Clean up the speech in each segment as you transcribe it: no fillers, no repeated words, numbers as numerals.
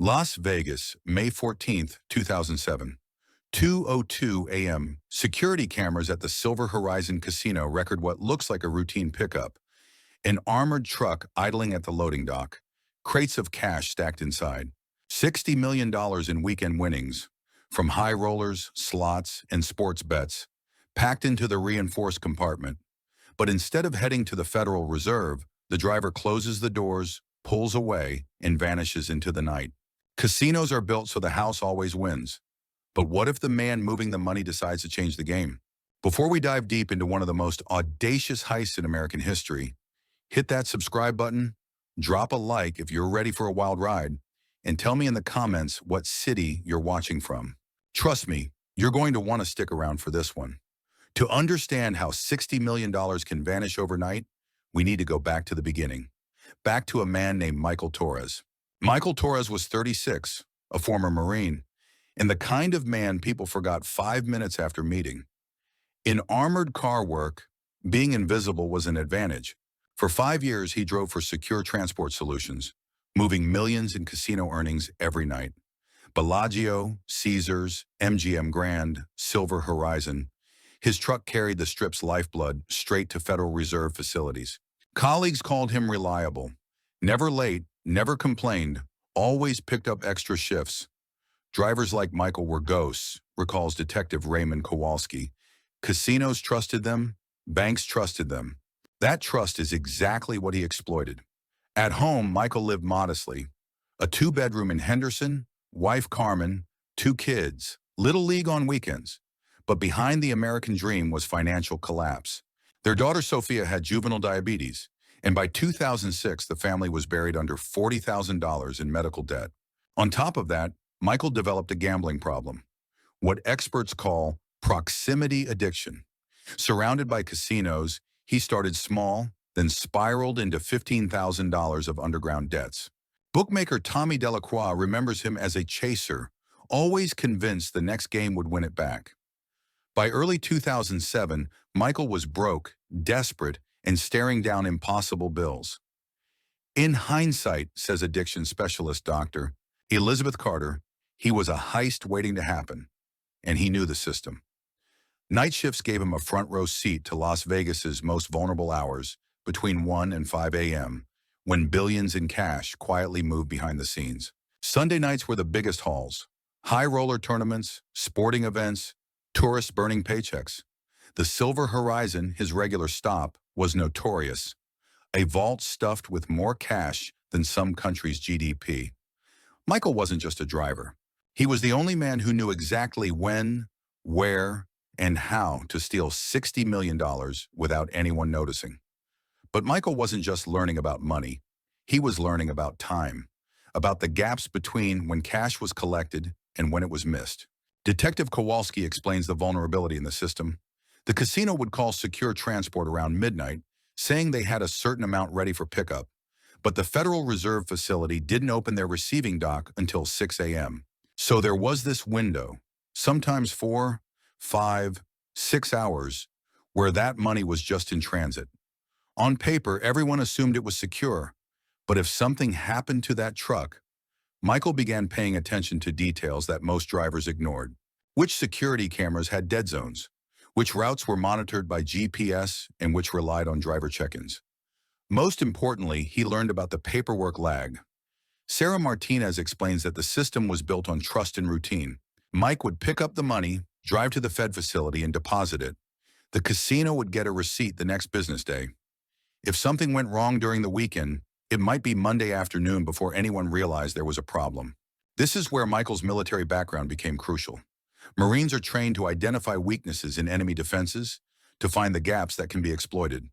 Las Vegas, May 14th, 2007. 2:02 a.m. Security cameras at the Silver Horizon Casino record what looks like a routine pickup. An armored truck idling at the loading dock. Crates of cash stacked inside. $60 million in weekend winnings. From high rollers, slots, and sports bets. Packed into the reinforced compartment. But instead of heading to the Federal Reserve, the driver closes the doors, pulls away, and vanishes into the night. Casinos are built so the house always wins. But what if the man moving the money decides to change the game? Before we dive deep into one of the most audacious heists in American history, hit that subscribe button, drop a like if you're ready for a wild ride, and tell me in the comments what city you're watching from. Trust me, you're going to want to stick around for this one. To understand how $60 million can vanish overnight, we need to go back to the beginning. Back to a man named Michael Torres. Michael Torres was 36, a former Marine, and the kind of man people forgot 5 minutes after meeting. In armored car work, being invisible was an advantage. For 5 years, he drove for Secure Transport Solutions, moving millions in casino earnings every night. Bellagio, Caesars, MGM Grand, Silver Horizon. His truck carried the Strip's lifeblood straight to Federal Reserve facilities. Colleagues called him reliable. Never late, never complained, always picked up extra shifts. Drivers like Michael were ghosts, recalls Detective Raymond Kowalski. Casinos trusted them, banks trusted them. That trust is exactly what he exploited. At home, Michael lived modestly. A 2-bedroom in Henderson, wife Carmen, 2 kids, little league on weekends. But behind the American dream was financial collapse. Their daughter Sophia had juvenile diabetes, and by 2006, the family was buried under $40,000 in medical debt. On top of that, Michael developed a gambling problem, what experts call proximity addiction. Surrounded by casinos, he started small, then spiraled into $15,000 of underground debts. Bookmaker Tommy Delacroix remembers him as a chaser, always convinced the next game would win it back. By early 2007, Michael was broke, desperate, and staring down impossible bills. In hindsight, says addiction specialist Dr. Elizabeth Carter, he was a heist waiting to happen, and he knew the system. Night shifts gave him a front row seat to Las Vegas's most vulnerable hours, between 1 and 5 a.m., when billions in cash quietly moved behind the scenes. Sunday nights were the biggest hauls. High roller tournaments, sporting events, tourists burning paychecks. The Silver Horizon, his regular stop, was notorious. A vault stuffed with more cash than some countries' GDP. Michael wasn't just a driver. He was the only man who knew exactly when, where, and how to steal $60 million without anyone noticing. But Michael wasn't just learning about money. He was learning about time, about the gaps between when cash was collected and when it was missed. Detective Kowalski explains the vulnerability in the system. The casino would call Secure Transport around midnight, saying they had a certain amount ready for pickup. But the Federal Reserve facility didn't open their receiving dock until 6 a.m. So there was this window, sometimes 4, 5, 6 hours, where that money was just in transit. On paper, everyone assumed it was secure, but if something happened to that truck, Michael began paying attention to details that most drivers ignored. Which security cameras had dead zones? Which routes were monitored by GPS and which relied on driver check-ins? Most importantly, he learned about the paperwork lag. Sarah Martinez explains that the system was built on trust and routine. Mike would pick up the money, drive to the Fed facility, and deposit it. The casino would get a receipt the next business day. If something went wrong during the weekend, it might be Monday afternoon before anyone realized there was a problem. This is where Michael's military background became crucial. Marines are trained to identify weaknesses in enemy defenses, to find the gaps that can be exploited.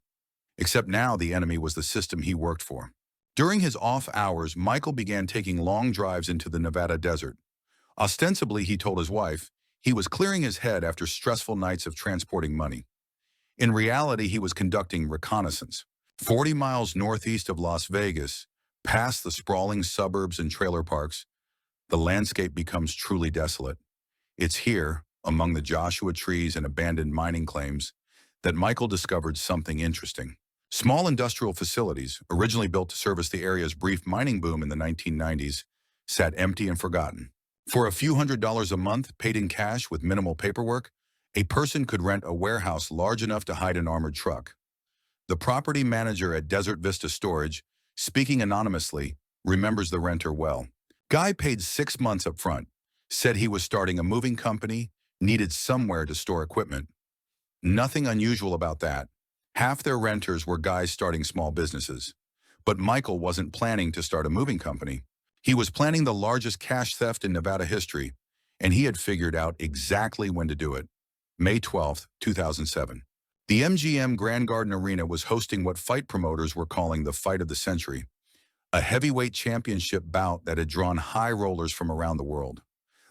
Except now the enemy was the system he worked for. During his off hours, Michael began taking long drives into the Nevada desert. Ostensibly, he told his wife, he was clearing his head after stressful nights of transporting money. In reality, he was conducting reconnaissance. 40 miles northeast of Las Vegas, past the sprawling suburbs and trailer parks, the landscape becomes truly desolate. It's here, among the Joshua trees and abandoned mining claims, that Michael discovered something interesting. Small industrial facilities, originally built to service the area's brief mining boom in the 1990s, sat empty and forgotten. For a few $100s a month, paid in cash with minimal paperwork, a person could rent a warehouse large enough to hide an armored truck. The property manager at Desert Vista Storage, speaking anonymously, remembers the renter well. Guy paid 6 months up front, said he was starting a moving company, needed somewhere to store equipment. Nothing unusual about that. Half their renters were guys starting small businesses. But Michael wasn't planning to start a moving company. He was planning the largest cash theft in Nevada history, and he had figured out exactly when to do it. May 12, 2007. The MGM Grand Garden Arena was hosting what fight promoters were calling the fight of the century, a heavyweight championship bout that had drawn high rollers from around the world.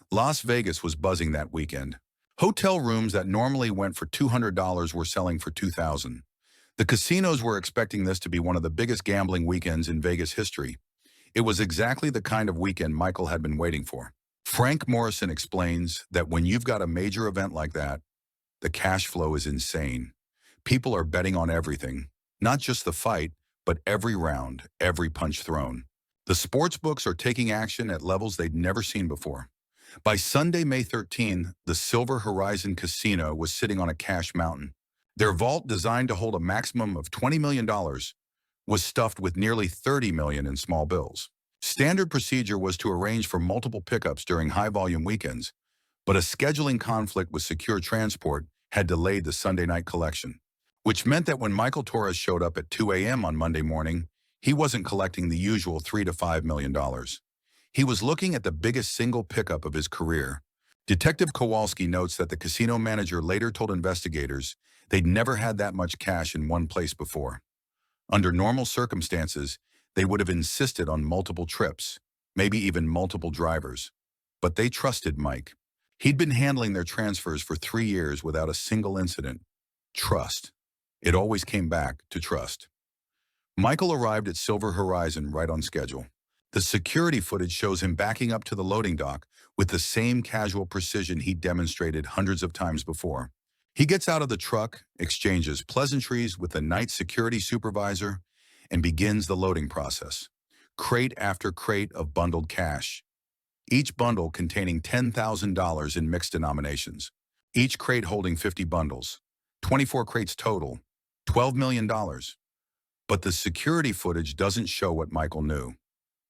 Las Vegas was buzzing that weekend. Hotel rooms that normally went for $200 were selling for $2,000. The casinos were expecting this to be one of the biggest gambling weekends in Vegas history. It was exactly the kind of weekend Michael had been waiting for. Frank Morrison explains that when you've got a major event like that, the cash flow is insane. People are betting on everything, not just the fight, but every round, every punch thrown. The sports books are taking action at levels they'd never seen before. By Sunday, May 13, the Silver Horizon Casino was sitting on a cash mountain. Their vault, designed to hold a maximum of $20 million, was stuffed with nearly $30 million in small bills. Standard procedure was to arrange for multiple pickups during high-volume weekends, but a scheduling conflict with Secure Transport had delayed the Sunday night collection, which meant that when Michael Torres showed up at 2 a.m. on Monday morning, he wasn't collecting the usual $3 to $5 million. He was looking at the biggest single pickup of his career. Detective Kowalski notes that the casino manager later told investigators they'd never had that much cash in one place before. Under normal circumstances, they would have insisted on multiple trips, maybe even multiple drivers. But they trusted Mike. He'd been handling their transfers for 3 years without a single incident. Trust. It always came back to trust. Michael arrived at Silver Horizon right on schedule. The security footage shows him backing up to the loading dock with the same casual precision he'd demonstrated hundreds of times before. He gets out of the truck, exchanges pleasantries with the night security supervisor, and begins the loading process. Crate after crate of bundled cash, each bundle containing $10,000 in mixed denominations, each crate holding 50 bundles, 24 crates total, $12 million. But the security footage doesn't show what Michael knew.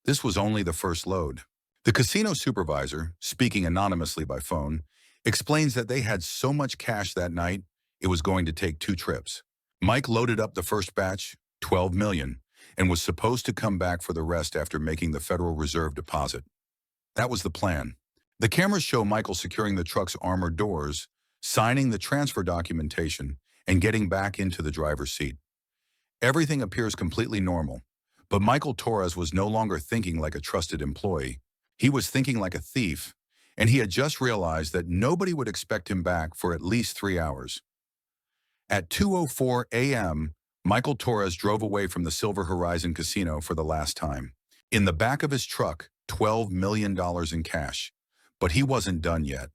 This was only the first load. The casino supervisor, speaking anonymously by phone, explains that they had so much cash that night, it was going to take 2 trips. Mike loaded up the first batch, $12 million, and was supposed to come back for the rest after making the Federal Reserve deposit. That was the plan. The cameras show Michael securing the truck's armored doors, signing the transfer documentation, and getting back into the driver's seat. Everything appears completely normal, but Michael Torres was no longer thinking like a trusted employee. He was thinking like a thief, and he had just realized that nobody would expect him back for at least 3 hours. At 2:04 a.m., Michael Torres drove away from the Silver Horizon Casino for the last time. In the back of his truck, $12 million in cash. But he wasn't done yet,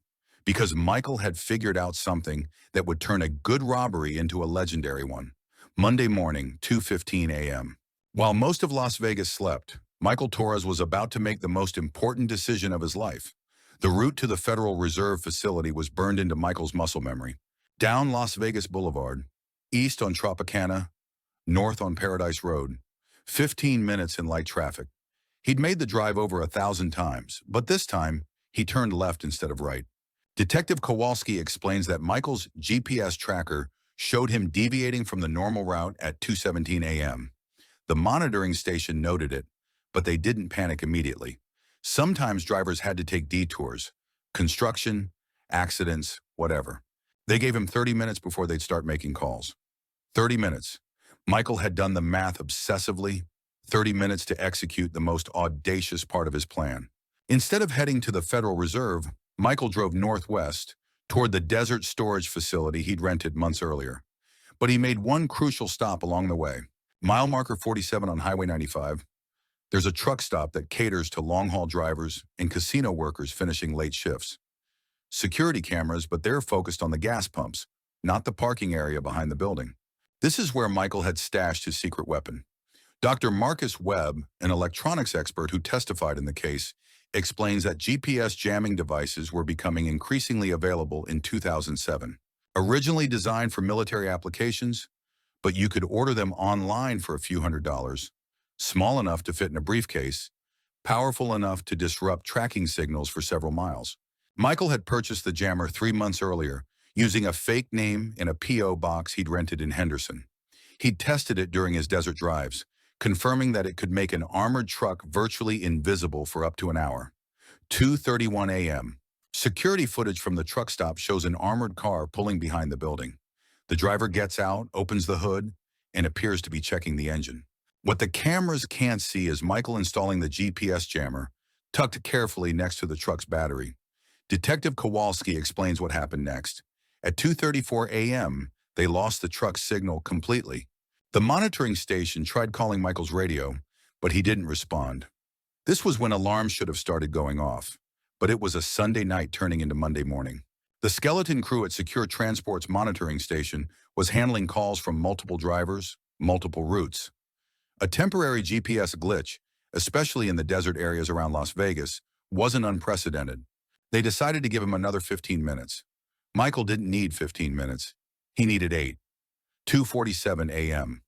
because Michael had figured out something that would turn a good robbery into a legendary one. Monday morning, 2:15 a.m. While most of Las Vegas slept, Michael Torres was about to make the most important decision of his life. The route to the Federal Reserve facility was burned into Michael's muscle memory. Down Las Vegas Boulevard, east on Tropicana, north on Paradise Road, 15 minutes in light traffic. He'd made the drive over 1,000 times, but this time, he turned left instead of right. Detective Kowalski explains that Michael's GPS tracker showed him deviating from the normal route at 2:17 a.m. The monitoring station noted it, but they didn't panic immediately. Sometimes drivers had to take detours, construction, accidents, whatever. They gave him 30 minutes before they'd start making calls. 30 minutes. Michael had done the math obsessively. 30 minutes to execute the most audacious part of his plan. Instead of heading to the Federal Reserve, Michael drove northwest toward the desert storage facility he'd rented months earlier. But he made one crucial stop along the way. Mile marker 47 on Highway 95. There's a truck stop that caters to long-haul drivers and casino workers finishing late shifts. Security cameras, but they're focused on the gas pumps, not the parking area behind the building. This is where Michael had stashed his secret weapon. Dr. Marcus Webb, an electronics expert who testified in the case, explains that GPS jamming devices were becoming increasingly available in 2007. Originally designed for military applications, but you could order them online for a few $100s, small enough to fit in a briefcase, powerful enough to disrupt tracking signals for several miles. Michael had purchased the jammer 3 months earlier, using a fake name in a P.O. box he'd rented in Henderson. He'd tested it during his desert drives, confirming that it could make an armored truck virtually invisible for up to an hour. 2:31 a.m. Security footage from the truck stop shows an armored car pulling behind the building. The driver gets out, opens the hood, and appears to be checking the engine. What the cameras can't see is Michael installing the GPS jammer, tucked carefully next to the truck's battery. Detective Kowalski explains what happened next. At 2:34 a.m., they lost the truck's signal completely. The monitoring station tried calling Michael's radio, but he didn't respond. This was when alarms should have started going off, but it was a Sunday night turning into Monday morning. The skeleton crew at Secure Transport's monitoring station was handling calls from multiple drivers, multiple routes. A temporary GPS glitch, especially in the desert areas around Las Vegas, wasn't unprecedented. They decided to give him another 15 minutes. Michael didn't need 15 minutes. He needed 8. 2:47 a.m.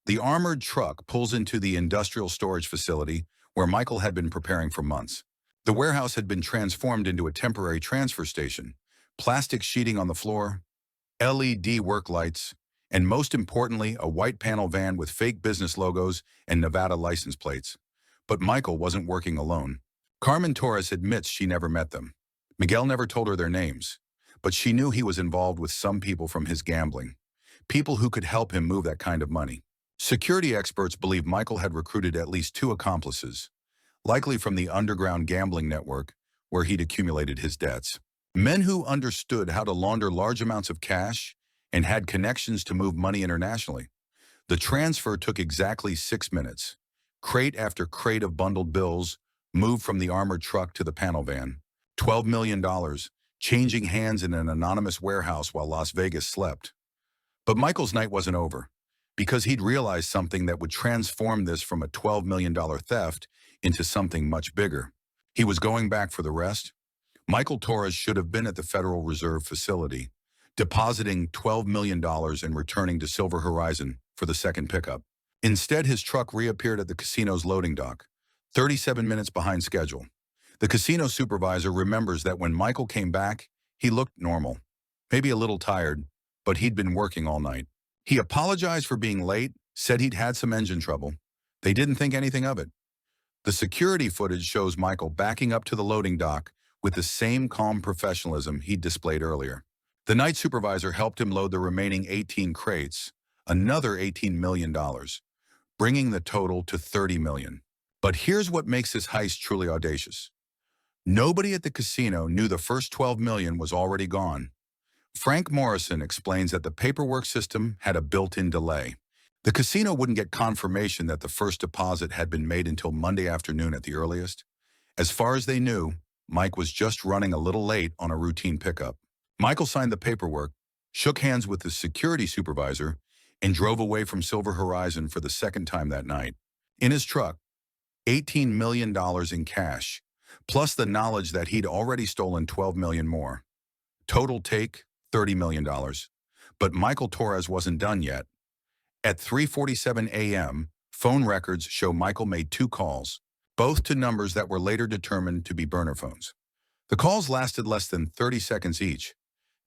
The armored truck pulls into the industrial storage facility where Michael had been preparing for months. The warehouse had been transformed into a temporary transfer station. Plastic sheeting on the floor, LED work lights, and most importantly, a white panel van with fake business logos and Nevada license plates. But Michael wasn't working alone. Carmen Torres admits she never met them. Miguel never told her their names, but she knew he was involved with some people from his gambling, people who could help him move that kind of money. Security experts believe Michael had recruited at least 2 accomplices, likely from the underground gambling network where he'd accumulated his debts. Men who understood how to launder large amounts of cash and had connections to move money internationally. The transfer took exactly 6 minutes. Crate after crate of bundled bills moved from the armored truck to the panel van. $12 million, changing hands in an anonymous warehouse while Las Vegas slept. But Michael's night wasn't over, because he'd realized something that would transform this from a $12 million theft into something much bigger. He was going back for the rest. Michael Torres should have been at the Federal Reserve facility, depositing $12 million and returning to Silver Horizon for the second pickup. Instead, his truck reappeared at the casino's loading dock, 37 minutes behind schedule. The casino supervisor remembers that when Michael came back, he looked normal, maybe a little tired, but he'd been working all night. He apologized for being late, said he'd had some engine trouble. They didn't think anything of it. The security footage shows Michael backing up to the loading dock with the same calm professionalism he'd displayed earlier. The night supervisor helped him load the remaining 18 crates, another $18 million, bringing the total to $30 million. But here's what makes this heist truly audacious. Nobody at the casino knew the first $12 million was already gone. Frank Morrison explains that the paperwork system had a built-in delay. The casino wouldn't get confirmation that the first deposit had been made until Monday afternoon at the earliest. As far as they knew, Mike was just running a little late on a routine pickup. Michael signed the paperwork, shook hands with the security supervisor, and drove away from Silver Horizon for the second time that night. In his truck, $18 million in cash, plus the knowledge that he'd already stolen $12 million more. Total take, $30 million. But Michael Torres wasn't done yet. At 3:47 a.m., phone records show Michael made 2 calls, both to numbers that were later determined to be burner phones. The calls lasted less than 30 seconds each.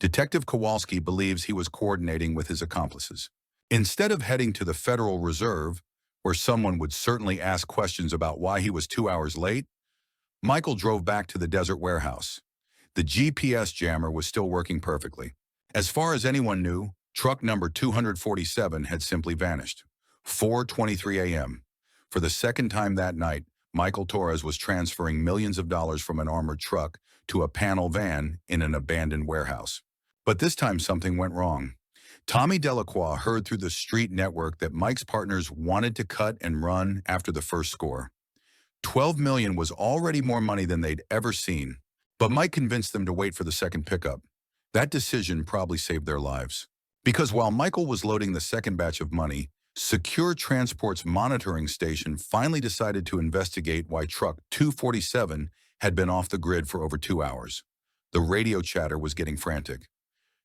Detective Kowalski believes he was coordinating with his accomplices. Instead of heading to the Federal Reserve, where someone would certainly ask questions about why he was 2 hours late, Michael drove back to the desert warehouse. The GPS jammer was still working perfectly. As far as anyone knew, truck number 247 had simply vanished. 4:23 a.m. For the second time that night, Michael Torres was transferring millions of dollars from an armored truck to a panel van in an abandoned warehouse. But this time something went wrong. Tommy Delacroix heard through the street network that Mike's partners wanted to cut and run after the first score. $12 million was already more money than they'd ever seen, but Mike convinced them to wait for the second pickup. That decision probably saved their lives. Because while Michael was loading the second batch of money, Secure Transport's monitoring station finally decided to investigate why truck 247 had been off the grid for over 2 hours. The radio chatter was getting frantic.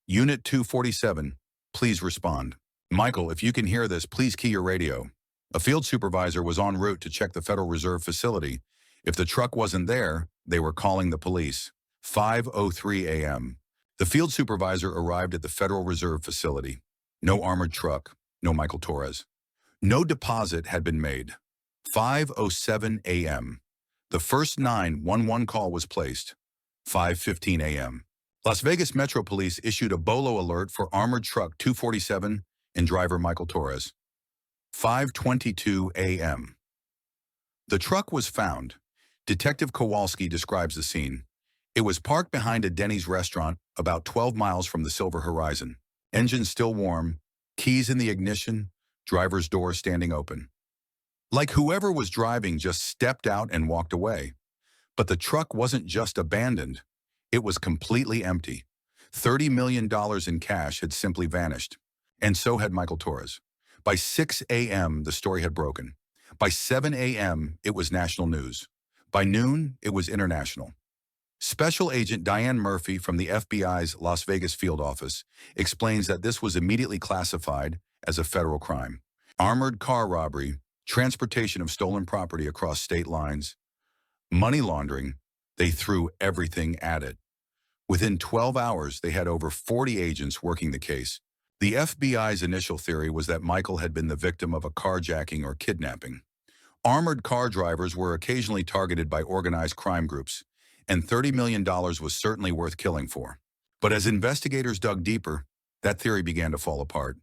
Unit 247, please respond. Michael, if you can hear this, please key your radio. A field supervisor was en route to check the Federal Reserve facility. If the truck wasn't there, they were calling the police. 5:03 a.m. The field supervisor arrived at the Federal Reserve facility. No armored truck, no Michael Torres. No deposit had been made. 5:07 a.m. The first 911 call was placed. 5:15 a.m. Las Vegas Metro Police issued a BOLO alert for armored truck 247 and driver Michael Torres. 5:22 a.m. The truck was found. Detective Kowalski describes the scene. It was parked behind a Denny's restaurant about 12 miles from the Silver Horizon. Engine still warm, keys in the ignition, driver's door standing open. Like whoever was driving just stepped out and walked away. But the truck wasn't just abandoned. It was completely empty. $30 million in cash had simply vanished. And so had Michael Torres. By 6 a.m., the story had broken. By 7 a.m., it was national news. By noon, it was international. Special Agent Diane Murphy from the FBI's Las Vegas field office explains that this was immediately classified as a federal crime. Armored car robbery, transportation of stolen property across state lines, money laundering, they threw everything at it. Within 12 hours, they had over 40 agents working the case. The FBI's initial theory was that Michael had been the victim of a carjacking or kidnapping. Armored car drivers were occasionally targeted by organized crime groups, and $30 million was certainly worth killing for. But as investigators dug deeper, that theory began to fall apart.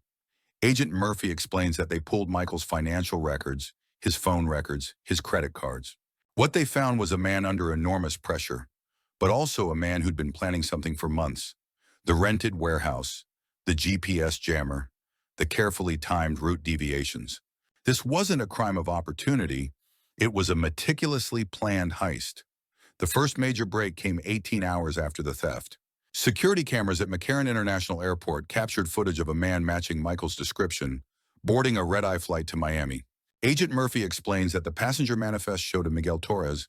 Agent Murphy explains that they pulled Michael's financial records, his phone records, his credit cards. What they found was a man under enormous pressure, but also a man who'd been planning something for months. The rented warehouse, the GPS jammer, the carefully timed route deviations. This wasn't a crime of opportunity, it was a meticulously planned heist. The first major break came 18 hours after the theft. Security cameras at McCarran International Airport captured footage of a man matching Michael's description, boarding a red-eye flight to Miami. Agent Murphy explains that the passenger manifest showed a Miguel Torres,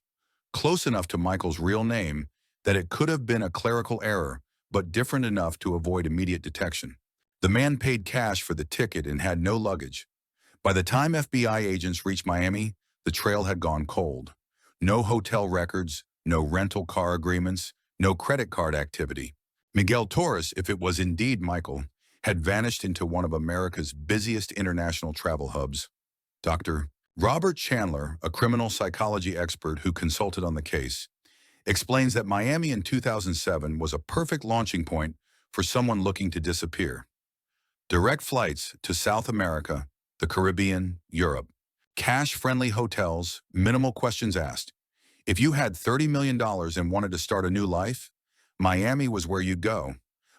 close enough to Michael's real name that it could have been a clerical error, but different enough to avoid immediate detection. The man paid cash for the ticket and had no luggage. By the time FBI agents reached Miami, the trail had gone cold. No hotel records, no rental car agreements, no credit card activity. Miguel Torres, if it was indeed Michael, had vanished into one of America's busiest international travel hubs. Dr. Robert Chandler, a criminal psychology expert who consulted on the case, explains that Miami in 2007 was a perfect launching point for someone looking to disappear. Direct flights to South America, the Caribbean, Europe. Cash-friendly hotels, minimal questions asked. If you had $30 million and wanted to start a new life, Miami was where you'd go.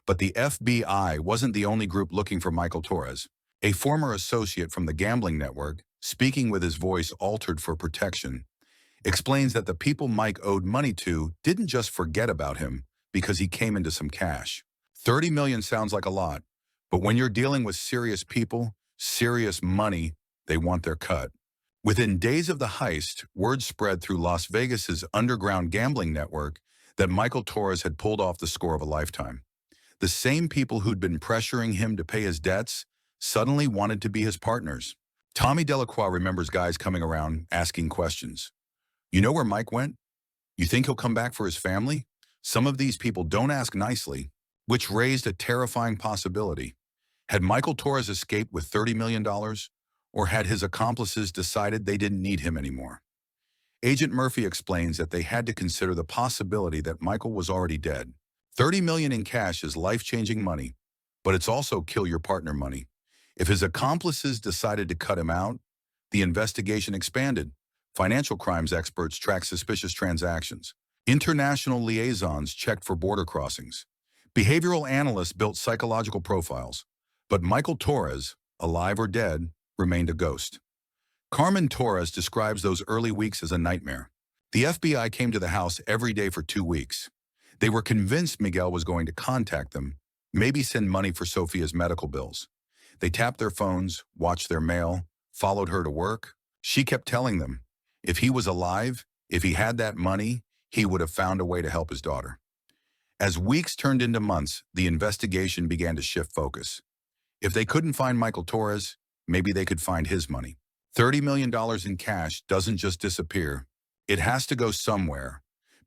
But the FBI wasn't the only group looking for Michael Torres. A former associate from the gambling network, speaking with his voice altered for protection, explains that the people Mike owed money to didn't just forget about him because he came into some cash. 30 million sounds like a lot, but when you're dealing with serious people, serious money, they want their cut. Within days of the heist, word spread through Las Vegas's underground gambling network that Michael Torres had pulled off the score of a lifetime. The same people who'd been pressuring him to pay his debts suddenly wanted to be his partners. Tommy Delacroix remembers guys coming around asking questions. You know where Mike went? You think he'll come back for his family? Some of these people don't ask nicely, which raised a terrifying possibility. Had Michael Torres escaped with $30 million, or had his accomplices decided they didn't need him anymore? Agent Murphy explains that they had to consider the possibility that Michael was already dead. $30 million in cash is life-changing money, but it's also kill-your-partner money. If his accomplices decided to cut him out, the investigation expanded. Financial crimes experts tracked suspicious transactions. International liaisons checked for border crossings. Behavioral analysts built psychological profiles. But Michael Torres, alive or dead, remained a ghost. Carmen Torres describes those early weeks as a nightmare. The FBI came to the house every day for 2 weeks. They were convinced Miguel was going to contact them, maybe send money for Sophia's medical bills. They tapped their phones, watched their mail, followed her to work. She kept telling them, if he was alive, if he had that money, he would have found a way to help his daughter. As weeks turned into months, the investigation began to shift focus. If they couldn't find Michael Torres, maybe they could find his money. $30 million in cash doesn't just disappear. It has to go somewhere,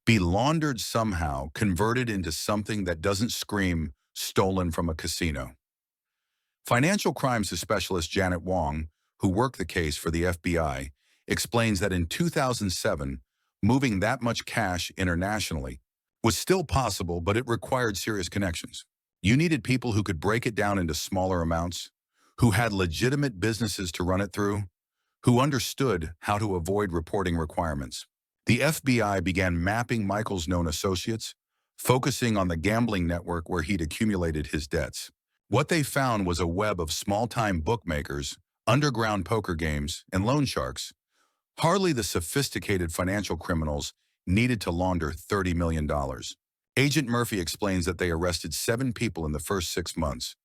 be laundered somehow, converted into something that doesn't scream stolen from a casino. Financial crimes specialist Janet Wong, who worked the case for the FBI, explains that in 2007, moving that much cash internationally was still possible, but it required serious connections. You needed people who could break it down into smaller amounts, who had legitimate businesses to run it through, who understood how to avoid reporting requirements. The FBI began mapping Michael's known associates, focusing on the gambling network where he'd accumulated his debts. What they found was a web of small-time bookmakers, underground poker games, and loan sharks. Hardly the sophisticated financial criminals needed to launder $30 million. Agent Murphy explains that they arrested 7 people in the first 6 months.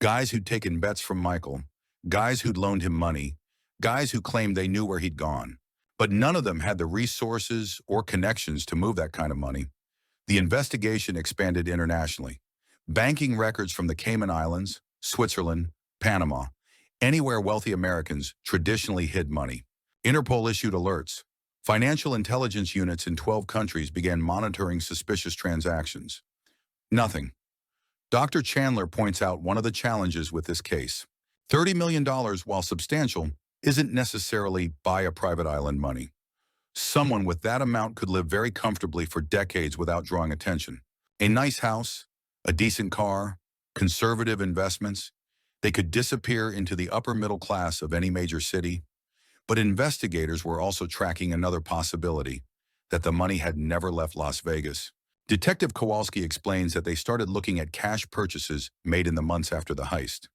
Guys who'd taken bets from Michael, guys who'd loaned him money, guys who claimed they knew where he'd gone. But none of them had the resources or connections to move that kind of money. The investigation expanded internationally. Banking records from the Cayman Islands, Switzerland, Panama, anywhere wealthy Americans traditionally hid money. Interpol issued alerts. Financial intelligence units in 12 countries began monitoring suspicious transactions. Nothing. Dr. Chandler points out one of the challenges with this case. $30 million, while substantial, isn't necessarily buy a private island money. Someone with that amount could live very comfortably for decades without drawing attention. A nice house, a decent car, conservative investments, they could disappear into the upper middle class of any major city. But investigators were also tracking another possibility, that the money had never left Las Vegas. Detective Kowalski explains that they started looking at cash purchases made in the months after the heist.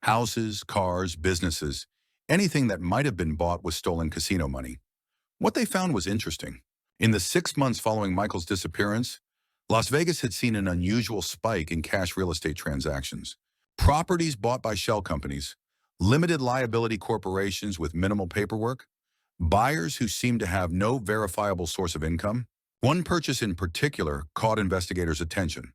Houses, cars, businesses, anything that might have been bought with stolen casino money. What they found was interesting. In the 6 months following Michael's disappearance, Las Vegas had seen an unusual spike in cash real estate transactions. Properties bought by shell companies, limited liability corporations with minimal paperwork, buyers who seemed to have no verifiable source of income. One purchase in particular caught investigators' attention.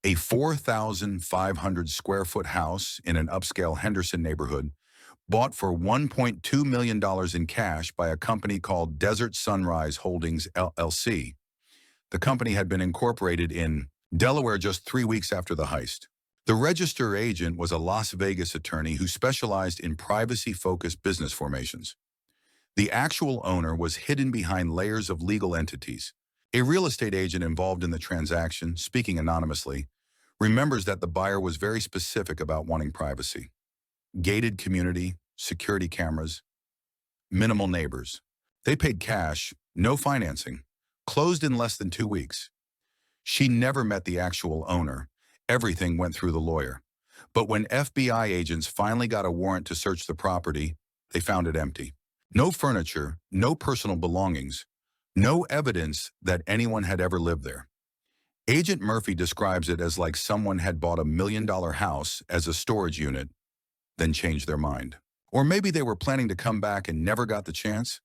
A 4,500 square foot house in an upscale Henderson neighborhood, bought for $1.2 million in cash by a company called Desert Sunrise Holdings, LLC. The company had been incorporated in Delaware just 3 weeks after the heist. The register agent was a Las Vegas attorney who specialized in privacy-focused business formations. The actual owner was hidden behind layers of legal entities. A real estate agent involved in the transaction, speaking anonymously, remembers that the buyer was very specific about wanting privacy. Gated community, security cameras, minimal neighbors. They paid cash, no financing, closed in less than 2 weeks. She never met the actual owner. Everything went through the lawyer. But when FBI agents finally got a warrant to search the property, they found it empty. No furniture, no personal belongings, no evidence that anyone had ever lived there. Agent Murphy describes it as like someone had bought $1 million house as a storage unit, then changed their mind. Or maybe they were planning to come back and never got the chance.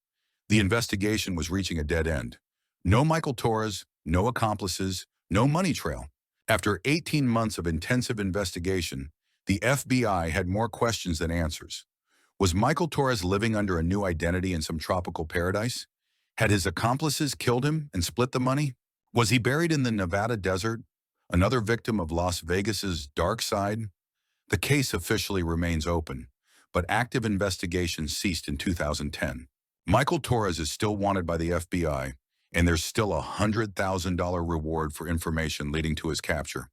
The investigation was reaching a dead end. No Michael Torres, no accomplices, no money trail. After 18 months of intensive investigation, the FBI had more questions than answers. Was Michael Torres living under a new identity in some tropical paradise? Had his accomplices killed him and split the money? Was he buried in the Nevada desert, another victim of Las Vegas's dark side? The case officially remains open, but active investigation ceased in 2010. Michael Torres is still wanted by the FBI, and there's still a $100,000 reward for information leading to his capture.